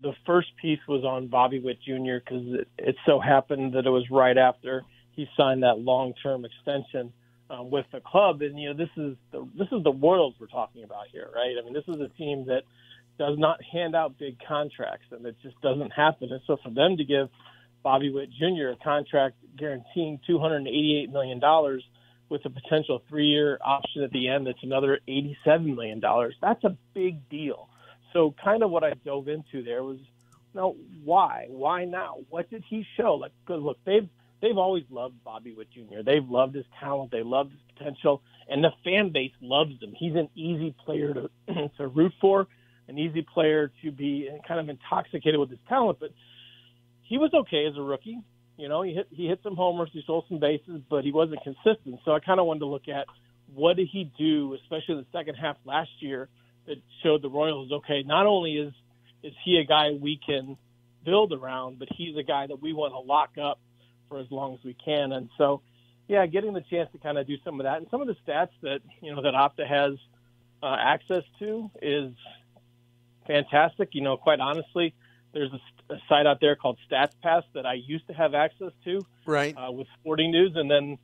the first piece was on Bobby Witt Jr. because it so happened that it was right after he signed that long-term extension with the club. And, this is the Royals we're talking about here, right? I mean, this is a team that does not hand out big contracts, and it just doesn't happen. And so for them to give Bobby Witt Jr. a contract guaranteeing $288 million with a potential 3-year option at the end that's another $87 million, that's a big deal. So kind of what I dove into there was, why? Why now? What did he show? Because look, they've always loved Bobby Witt Jr. They've loved his talent. They loved his potential, and the fan base loves him. He's an easy player to root for, an easy player to be kind of intoxicated with his talent. But he was okay as a rookie. He hit some homers, he stole some bases, but he wasn't consistent. So I kind of wanted to look at what did he do, especially in the second half last year, that showed the Royals, okay, not only is he a guy we can build around, but he's a guy that we want to lock up for as long as we can. And so, yeah, getting the chance to kind of do some of that. And some of the stats that, that Opta has access to is fantastic. Quite honestly, there's a site out there called StatsPass that I used to have access to, right, with Sporting News, and then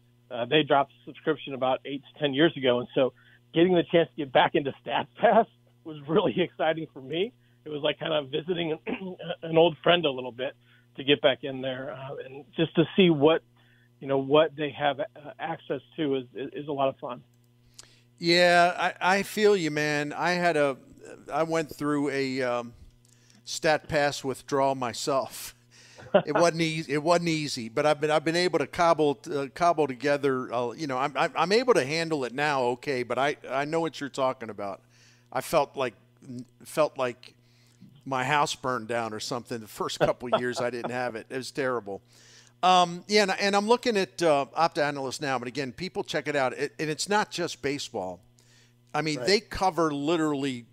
they dropped the subscription about 8 to 10 years ago. And so getting the chance to get back into StatsPass was really exciting for me. It was like kind of visiting an old friend a little bit to get back in there and just to see what they have access to is a lot of fun. Yeah, I feel you, man. I went through a StatPass withdrawal myself. It wasn't easy. It wasn't easy, but I've been able to cobble together. I'm able to handle it now, okay. But I know what you're talking about. I felt like my house burned down or something. The first couple of years I didn't have it. It was terrible. And I'm looking at Opta Analyst now, but again, people check it out. And it's not just baseball. I mean, They cover literally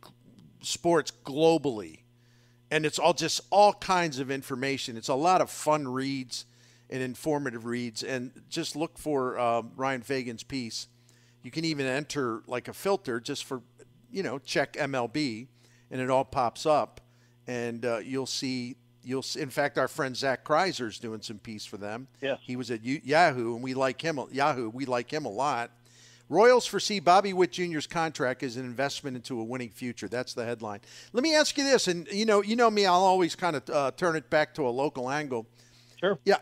sports globally, and it's all kinds of information. It's a lot of fun reads and informative reads. And just look for Ryan Fagan's piece. You can even enter like a filter just for, check MLB, and it all pops up. And you'll see. In fact, our friend Zach Kreiser's doing some piece for them. Yes. He was at Yahoo, and we like him. We like him a lot. Royals foresee Bobby Witt Jr.'s contract as an investment into a winning future. That's the headline. Let me ask you this, and you know me, I'll always kind of turn it back to a local angle. Sure. Yeah,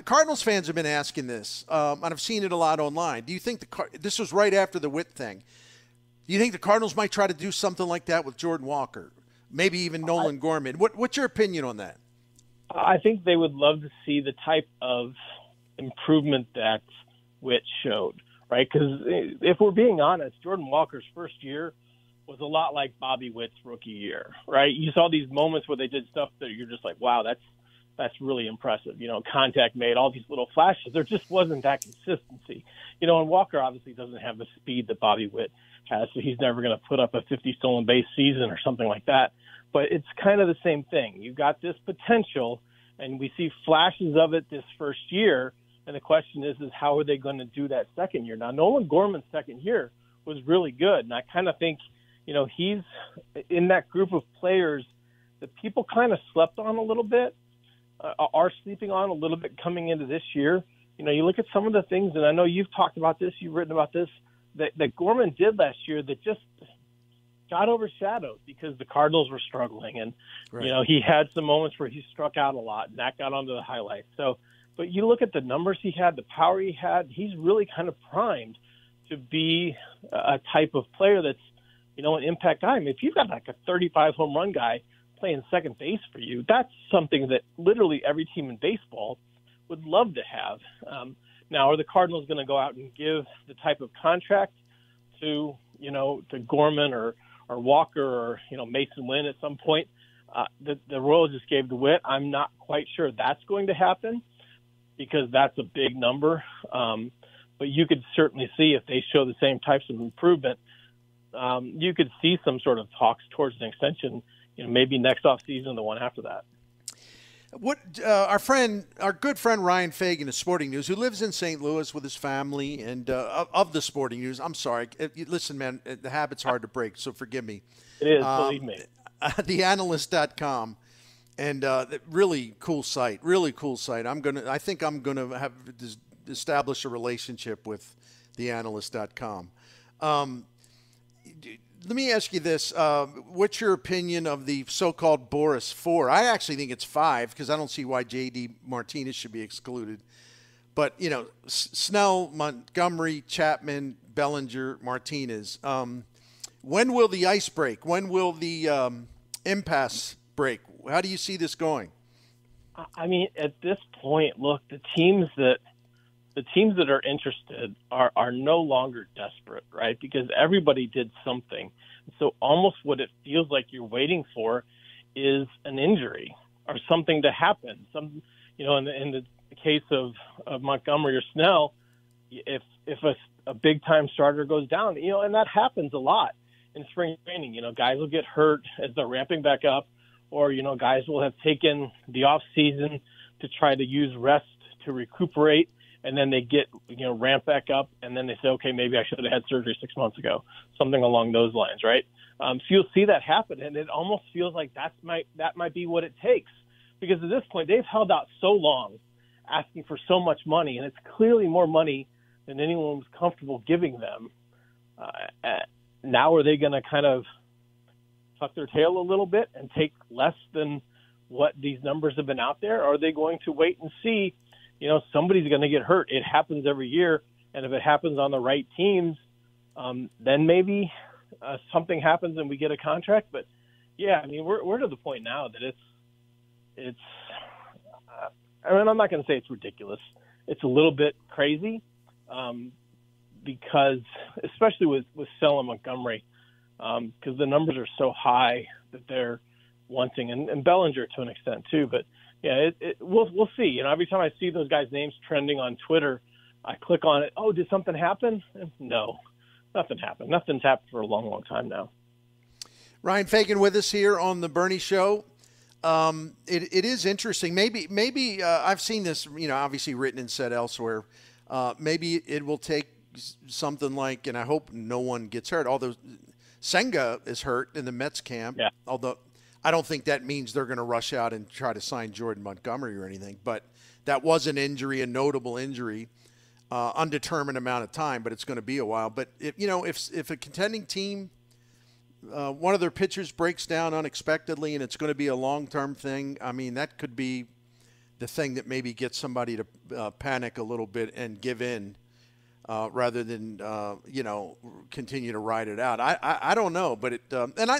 Cardinals fans have been asking this, and I've seen it a lot online. Do you think this was right after the Witt thing? Do you think the Cardinals might try to do something like that with Jordan Walker? Maybe even Nolan Gorman. What's your opinion on that? I think they would love to see the type of improvement that Witt showed, right? Because if we're being honest, Jordan Walker's first year was a lot like Bobby Witt's rookie year, right? You saw these moments where they did stuff that you're just like, wow, that's really impressive. Contact made, all these little flashes. There just wasn't that consistency. And Walker obviously doesn't have the speed that Bobby Witt has, so he's never going to put up a 50 stolen base season or something like that. But it's kind of the same thing. You've got this potential, and we see flashes of it this first year, and the question is how are they going to do that second year? Now, Nolan Gorman's second year was really good, and I kind of think, he's in that group of players that people kind of slept on a little bit, are sleeping on a little bit coming into this year. You look at some of the things, and I know you've talked about this, you've written about this, that Gorman did last year that just got overshadowed because the Cardinals were struggling. And, right. He had some moments where he struck out a lot, and that got onto the highlights. So, but you look at the numbers he had, the power he had, he's really kind of primed to be a type of player that's, an impact guy. I mean, if you've got like a 35 home run guy playing second base for you, that's something that literally every team in baseball would love to have. Now, are the Cardinals going to go out and give the type of contract to Gorman or Walker or, Mason Lynn at some point? The Royals just gave the Witt. I'm not quite sure that's going to happen because that's a big number. But you could certainly see if they show the same types of improvement, you could see some sort of talks towards an extension, maybe next offseason, the one after that. What our good friend Ryan Fagan of Sporting News, who lives in St. Louis with his family, and of the Sporting News. I'm sorry. Listen, man, the habit's hard to break, so forgive me. It is, believe me. TheAnalyst.com. And really cool site. Really cool site. I think I'm gonna have establish a relationship with theanalyst.com. Let me ask you this. What's your opinion of the so-called Boris 4? I actually think it's 5 because I don't see why J.D. Martinez should be excluded. But, Snell, Montgomery, Chapman, Bellinger, Martinez. When will the ice break? When will the impasse break? How do you see this going? I mean, at this point, look, the teams that are interested are no longer desperate, right? Because everybody did something. So almost what it feels like you're waiting for is an injury or something to happen. In the case of Montgomery or Snell, if a big time starter goes down, and that happens a lot in spring training. Guys will get hurt as they're ramping back up, or guys will have taken the off season to try to use rest to recuperate. And then they get, ramp back up, and then they say, okay, maybe I should have had surgery 6 months ago, something along those lines, right? So you'll see that happen, and it almost feels like that might be what it takes, because at this point they've held out so long, asking for so much money, and it's clearly more money than anyone was comfortable giving them. Now are they going to kind of tuck their tail a little bit and take less than what these numbers have been out there? Or are they going to wait and see? Somebody's going to get hurt. It happens every year. And if it happens on the right teams, then maybe something happens and we get a contract. But yeah, I mean, we're to the point now that it's I'm not going to say it's ridiculous. It's a little bit crazy because especially with Snell and Montgomery, because the numbers are so high that they're wanting, and Bellinger to an extent too. But yeah, we'll see. Every time I see those guys' names trending on Twitter, I click on it. Oh, did something happen? No, nothing happened. Nothing's happened for a long, long time now. Ryan Fagan with us here on the Bernie Show. It is interesting. Maybe I've seen this, obviously written and said elsewhere. Maybe it will take something like, and I hope no one gets hurt, although Senga is hurt in the Mets camp. Yeah. Although I don't think that means they're going to rush out and try to sign Jordan Montgomery or anything. But that was an injury, a notable injury, undetermined amount of time, but it's going to be a while. But if a contending team, one of their pitchers breaks down unexpectedly and it's going to be a long-term thing, I mean, that could be the thing that maybe gets somebody to panic a little bit and give in rather than, continue to ride it out. I don't know, but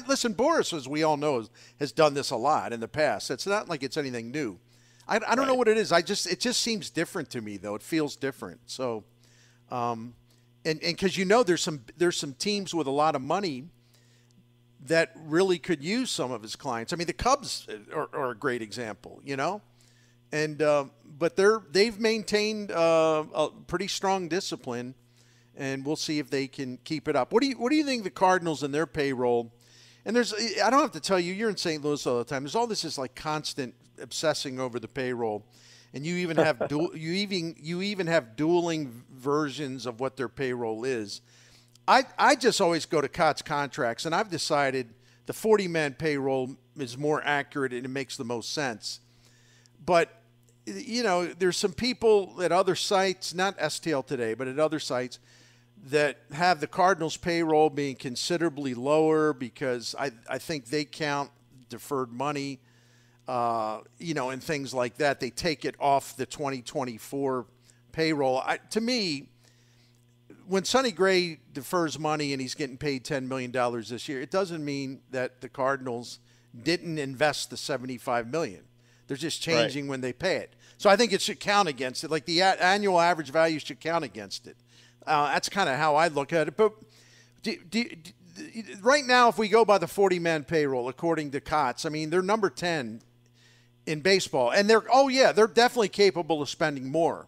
listen, Boris, as we all know, has done this a lot in the past. It's not like it's anything new. I don't know what it is. It just seems different to me, though. It feels different. So, and because there's some teams with a lot of money that really could use some of his clients. I mean, the Cubs are a great example, and but they've maintained a pretty strong discipline, and we'll see if they can keep it up. What do you think the Cardinals and their payroll? And I don't have to tell you, you're in St. Louis all the time. There's all this like constant obsessing over the payroll, and you even have you even have dueling versions of what their payroll is. I just always go to Cott's contracts, and I've decided the 40-man payroll is more accurate and it makes the most sense. But there's some people at other sites, not STL today, but at other sites, that have the Cardinals payroll being considerably lower because I think they count deferred money, and things like that. They take it off the 2024 payroll. To me, when Sonny Gray defers money and he's getting paid $10 million this year, it doesn't mean that the Cardinals didn't invest the $75 million. They're just changing when they pay it. So I think it should count against it. Like the annual average value should count against it. That's kind of how I look at it. But right now, if we go by the 40-man payroll, according to Cots, I mean, they're number 10 in baseball. And they're definitely capable of spending more.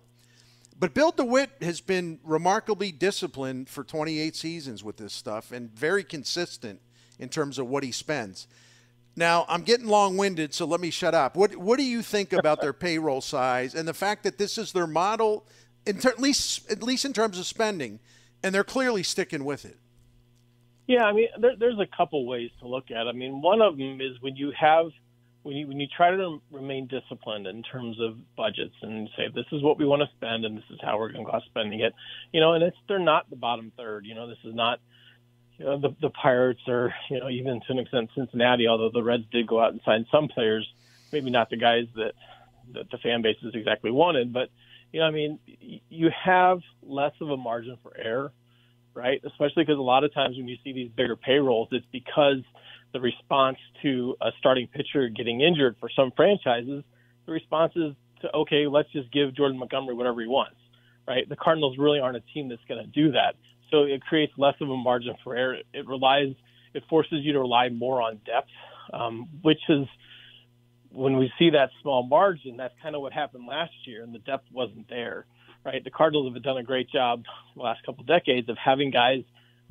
But Bill DeWitt has been remarkably disciplined for 28 seasons with this stuff and very consistent in terms of what he spends. Now, I'm getting long-winded, so let me shut up. What do you think about their payroll size and the fact that this is their model, at least in terms of spending, and they're clearly sticking with it? Yeah, I mean, there's a couple ways to look at it. I mean, one of them is when you have when you try to remain disciplined in terms of budgets and say this is what we want to spend and this is how we're going to go out spending it, and they're not the bottom third. This is not the Pirates or even to an extent Cincinnati, although the Reds did go out and sign some players, maybe not the guys that the fan bases exactly wanted, but you have less of a margin for error, right? Especially because a lot of times when you see these bigger payrolls, it's because the response to a starting pitcher getting injured for some franchises, the response is to, okay, let's just give Jordan Montgomery whatever he wants, right? The Cardinals really aren't a team that's going to do that. So it creates less of a margin for error. It forces you to rely more on depth, which is, when we see that small margin, that's kind of what happened last year, and the depth wasn't there, right? The Cardinals have done a great job the last couple of decades of having guys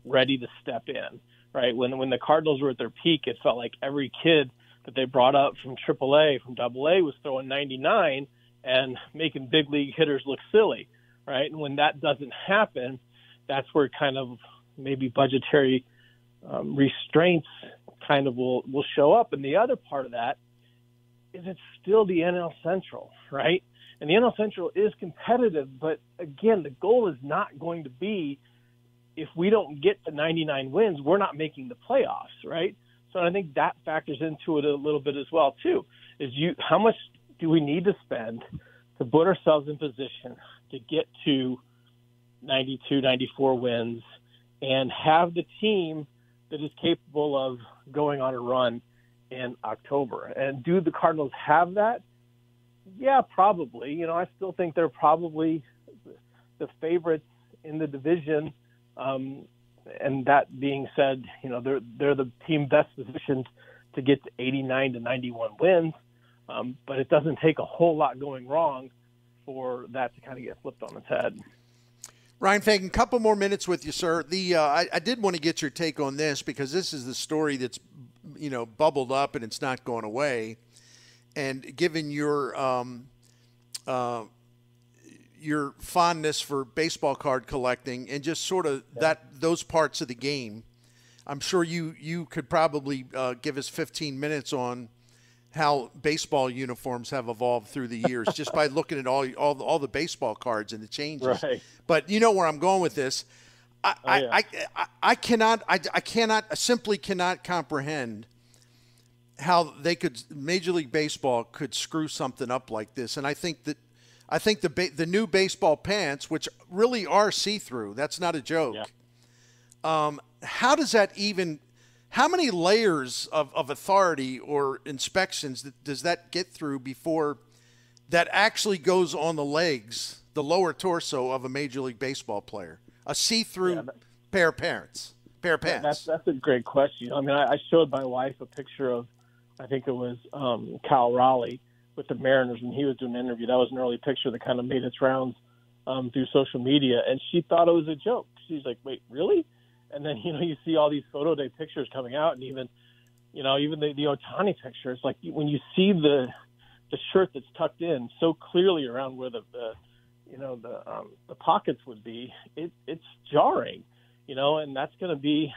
ready to step in, right? When the Cardinals were at their peak, it felt like every kid that they brought up from AAA, from AA, was throwing 99 and making big league hitters look silly, right? And when that doesn't happen, that's where kind of maybe budgetary restraints kind of will show up. And the other part of that is it's still the NL Central, right? And the NL Central is competitive, but again, the goal is not going to be, if we don't get to 99 wins, we're not making the playoffs, right? So I think that factors into it a little bit as well, too, is how much do we need to spend to put ourselves in position to get to 92, 94 wins and have the team that is capable of going on a run in October. And do the Cardinals have that? Yeah, probably. I still think they're probably the favorites in the division. And that being said, they're the team best positioned to get to 89 to 91 wins. But it doesn't take a whole lot going wrong for that to kind of get flipped on its head. Ryan Fagan, a couple more minutes with you, sir. I did want to get your take on this because this is the story that's bubbled up and it's not going away. And given your fondness for baseball card collecting and just sort of those parts of the game, I'm sure you could probably give us 15 minutes on how baseball uniforms have evolved through the years just by looking at all the baseball cards and the changes. Right. But you know where I'm going with this. I simply cannot comprehend how Major League Baseball could screw something up like this. And I think the new baseball pants, which really are see-through, that's not a joke. Yeah. How many layers of authority or inspections does that get through before that actually goes on the legs, the lower torso of a Major League Baseball player? A see-through pair of pants. That's a great question. I mean, I showed my wife a picture of, I think it was Cal Raleigh with the Mariners when he was doing an interview. That was an early picture that kind of made its rounds through social media, and she thought it was a joke. She's like, "Wait, really?" And then you see all these photo day pictures coming out, and even the Ohtani picture. It's like when you see the shirt that's tucked in so clearly around where the pockets would be, it's jarring, and that's going to be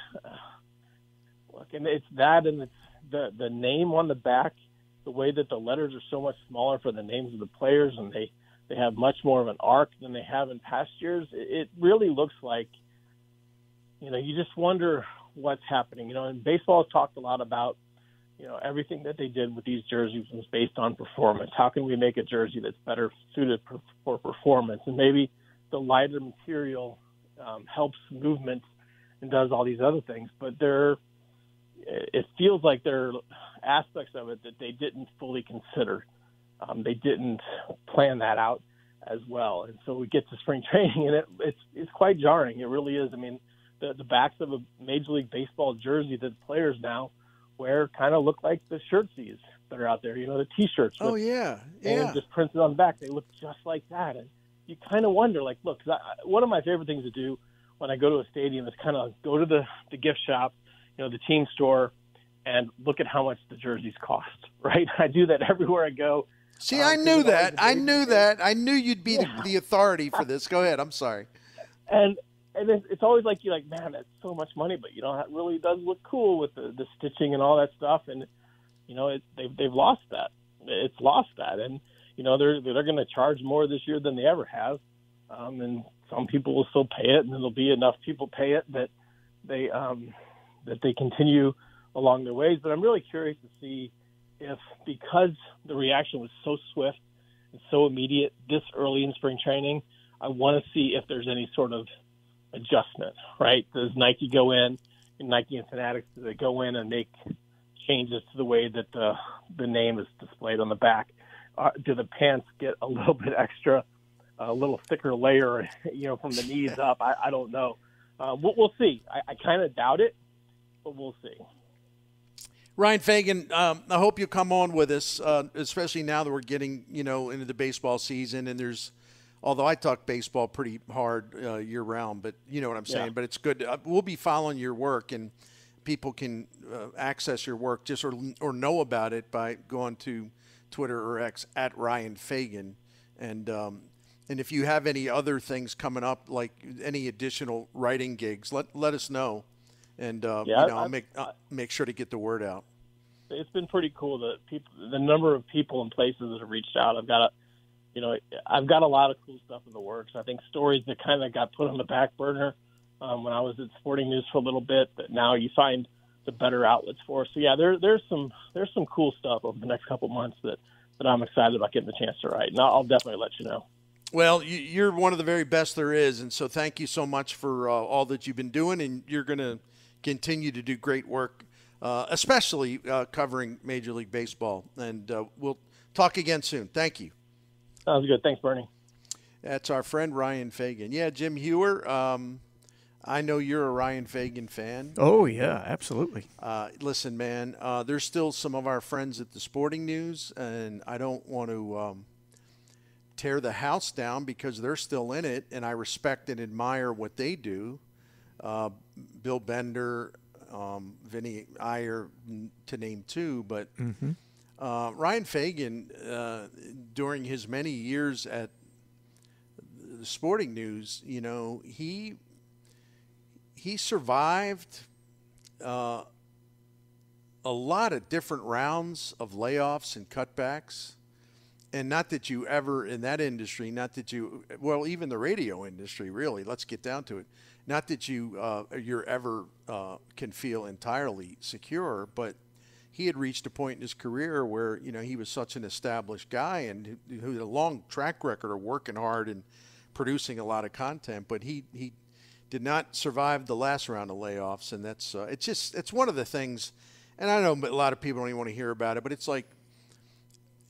look, and it's that, and it's the name on the back, the way that the letters are so much smaller for the names of the players, and they have much more of an arc than they have in past years. It really looks like, you just wonder what's happening. And baseball has talked a lot about, everything that they did with these jerseys was based on performance. How can we make a jersey that's better suited for performance? And maybe the lighter material helps movement and does all these other things. But it feels like there are aspects of it that they didn't fully consider. They didn't plan that out as well. And so we get to spring training, and it's quite jarring. It really is. I mean, the backs of a Major League Baseball jersey that players now wear kind of look like the shirtsies that are out there, the T-shirts. And just printed on the back. They look just like that. And you kind of wonder, look, one of my favorite things to do when I go to a stadium is kind of go to the gift shop, the team store, and look at how much the jerseys cost, right? I do that everywhere I go. See, I knew that. I knew you'd be the authority for this. Go ahead. I'm sorry. And it's always like, you're like, man, that's so much money, but it really does look cool with the stitching and all that stuff. And they've lost that. It's lost that, and they're going to charge more this year than they ever have, and some people will still pay it, and there'll be enough people pay it that they continue along their ways. But I'm really curious to see if, because the reaction was so swift and so immediate this early in spring training, I want to see if there's any sort of adjustment, right? Does Nike go in, and Nike and Fanatics, do they go in and make changes to the way that the name is displayed on the back? Do the pants get a little bit extra, a little thicker layer, from the knees up? I don't know. We'll see. I kind of doubt it, but we'll see. Ryan Fagan, I hope you come on with us, especially now that we're getting, into the baseball season. And although I talk baseball pretty hard year round, but you know what I'm saying. Yeah. But it's good. We'll be following your work, and people can access your work or know about it by going to Twitter or X at Ryan Fagan. And if you have any other things coming up, like any additional writing gigs, let us know. And I'll make sure to get the word out. It's been pretty cool the number of people and places that have reached out. I've got a lot of cool stuff in the works. I think stories that kind of got put on the back burner when I was at Sporting News for a little bit, that now you find the better outlets for. So yeah, there's some cool stuff over the next couple months that I'm excited about getting the chance to write, and I'll definitely let you know. Well, you're one of the very best there is, and so thank you so much for all that you've been doing, and you're going to continue to do great work, especially covering Major League Baseball. And we'll talk again soon. Thank you. Sounds good. Thanks, Bernie. That's our friend Ryan Fagan. Yeah, Jim Hewer, I know you're a Ryan Fagan fan. Oh, yeah, absolutely. Listen, man, there's still some of our friends at the Sporting News, and I don't want to tear the house down because they're still in it, and I respect and admire what they do. Bill Bender, Vinny Iyer, to name two, but Ryan Fagan, during his many years at the Sporting News, he survived a lot of different rounds of layoffs and cutbacks. And not that you ever, in that industry, even the radio industry, really, let's get down to it. Not that you're ever can feel entirely secure, but he had reached a point in his career where, he was such an established guy and who had a long track record of working hard and producing a lot of content, but he did not survive the last round of layoffs. And that's, it's one of the things, and I know a lot of people don't even want to hear about it, but it's like,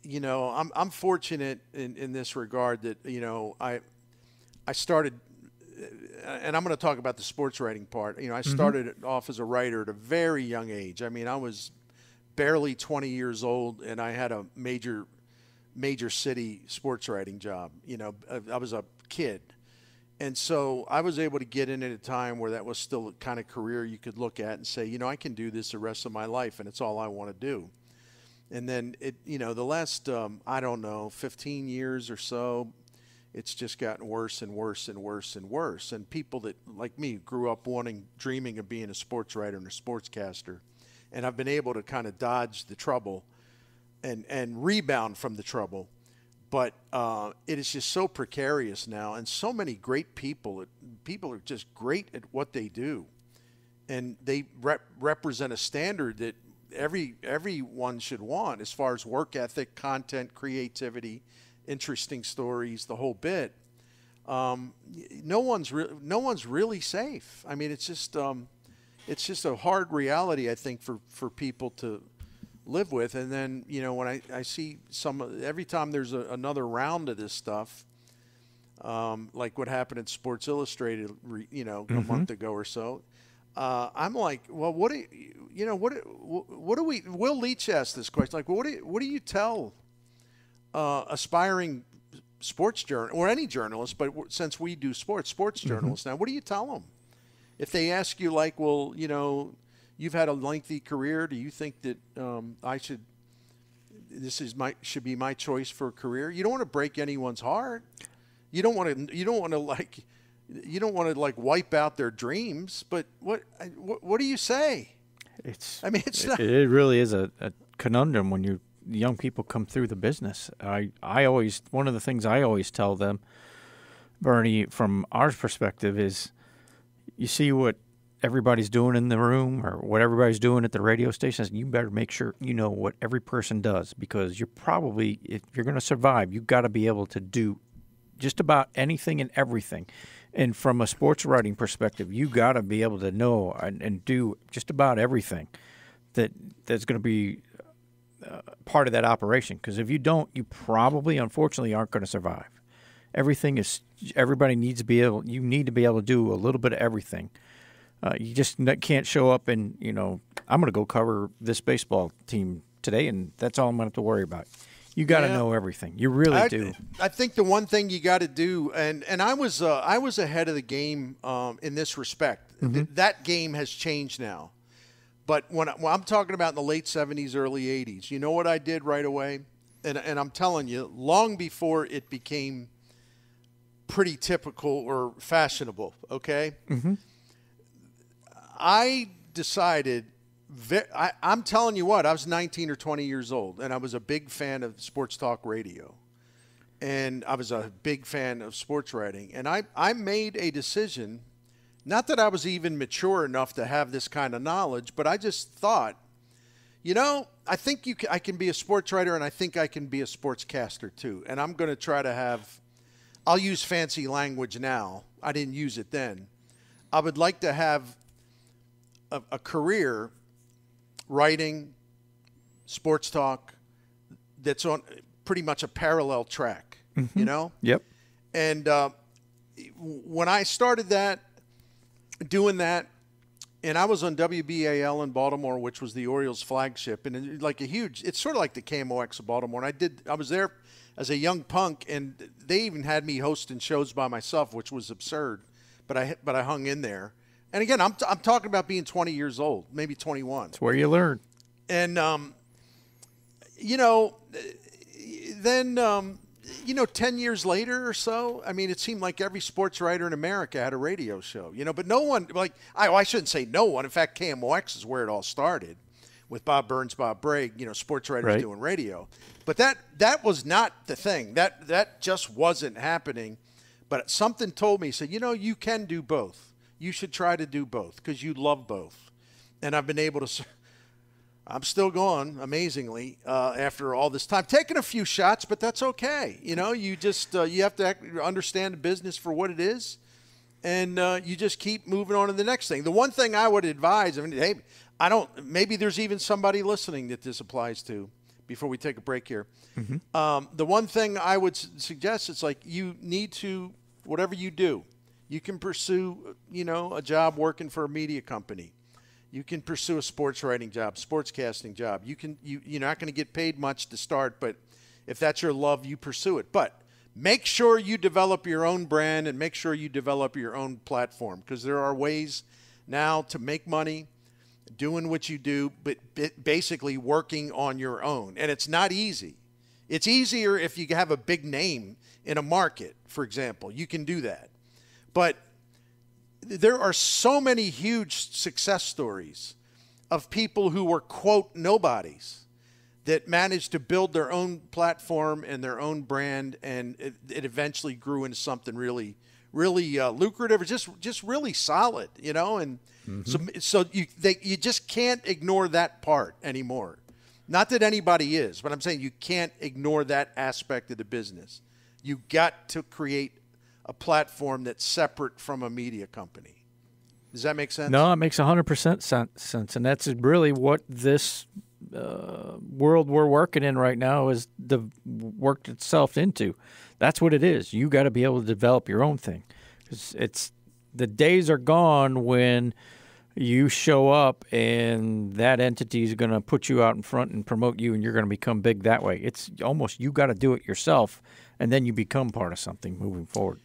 I'm fortunate in this regard that, I started, and I'm going to talk about the sports writing part. I started off as a writer at a very young age. I mean, I was barely 20 years old, and I had a major city sports writing job. I was a kid. And so I was able to get in at a time where that was still a kind of career you could look at and say, I can do this the rest of my life, and it's all I want to do. And then the last, 15 years or so, it's just gotten worse and worse and worse and worse. And people that, like me, grew up dreaming of being a sports writer and a sportscaster. And I've been able to kind of dodge the trouble and rebound from the trouble. But it is just so precarious now. And so many great people are just great at what they do. And they represent a standard that everyone should want as far as work ethic, content, creativity, interesting stories, the whole bit. No one's really safe. I mean, it's just a hard reality, I think, for people to live with. And then, when I see every time there's another round of this stuff, like what happened at Sports Illustrated, a month ago or so, I'm like, well, what do Will Leach asked this question, like, what do you tell aspiring sports journal or any journalist, but since we do sports journalists now, what do you tell them if they ask you, like, well, you've had a lengthy career, do you think that should be my choice for a career? You don't want to break anyone's heart. You don't want to wipe out their dreams, but what do you say? It really is a conundrum when young people come through the business. I always, one of the things I always tell them, Bernie, from our perspective is, you see what everybody's doing in the room or what everybody's doing at the radio stations, you better make sure you know what every person does, because you're probably, if you're going to survive, you've got to be able to do just about anything and everything. And from a sports writing perspective, you got to be able to know and do just about everything that's going to be part of that operation. Because if you don't, you probably, unfortunately, aren't going to survive. Everybody needs to be able, you need to be able to do a little bit of everything. You just can't show up and, I'm going to go cover this baseball team today, and that's all I'm going to have to worry about. You got to know everything. You really do. I think the one thing you got to do, and I was ahead of the game in this respect. Mm-hmm. That game has changed now. But when I'm talking about in the late 70s, early 80s, you know what I did right away? And I'm telling you, long before it became pretty typical or fashionable, okay? Mm-hmm. I decided, I'm telling you what, I was 19 or 20 years old, and I was a big fan of sports talk radio. And I was a big fan of sports writing. And I made a decision, not that I was even mature enough to have this kind of knowledge, but I just thought, I think I can be a sports writer, and I think I can be a sportscaster too. And I'm going to try to have, I'll use fancy language now. I didn't use it then. I would like to have a career writing sports talk that's on pretty much a parallel track, mm-hmm. Yep. And when I started doing that, and I was on WBAL in Baltimore, which was the Orioles flagship, and it's sort of like the KMOX of Baltimore. And I was there as a young punk, and they even had me hosting shows by myself, which was absurd, but I hung in there. And again, I'm talking about being 20 years old, maybe 21. It's where you learn. And, then, 10 years later or so, I mean, it seemed like every sports writer in America had a radio show, but no one, I shouldn't say no one. In fact, KMOX is where it all started with Bob Burns, Bob Bragg, sports writers doing radio. But that was not the thing. That just wasn't happening. But something told me, said, you can do both. You should try to do both because you love both. And I've been able to – I'm still going, amazingly, after all this time. Taking a few shots, but that's okay. You just you have to understand the business for what it is, and you just keep moving on to the next thing. The one thing I would advise – maybe there's even somebody listening that this applies to before we take a break here. Mm-hmm. The one thing I would suggest is you need to – whatever you do, you can pursue, a job working for a media company. You can pursue a sports writing job, sportscasting job. You're not going to get paid much to start, but if that's your love, you pursue it. But make sure you develop your own brand and make sure you develop your own platform, because there are ways now to make money doing what you do, but basically working on your own. And it's not easy. It's easier if you have a big name in a market, for example. You can do that. But there are so many huge success stories of people who were, quote, nobodies that managed to build their own platform and their own brand, and it eventually grew into something really, really lucrative, or just really solid, and mm-hmm. so you just can't ignore that part anymore. Not that anybody is, but I'm saying you can't ignore that aspect of the business. You got to create a platform that's separate from a media company. Does that make sense? No, it makes 100% sense, and that's really what this world we're working in right now is worked itself into. That's what it is. You got to be able to develop your own thing. It's the days are gone when you show up and that entity is going to put you out in front and promote you, and you're going to become big that way. It's almost you got to do it yourself, and then you become part of something moving forward.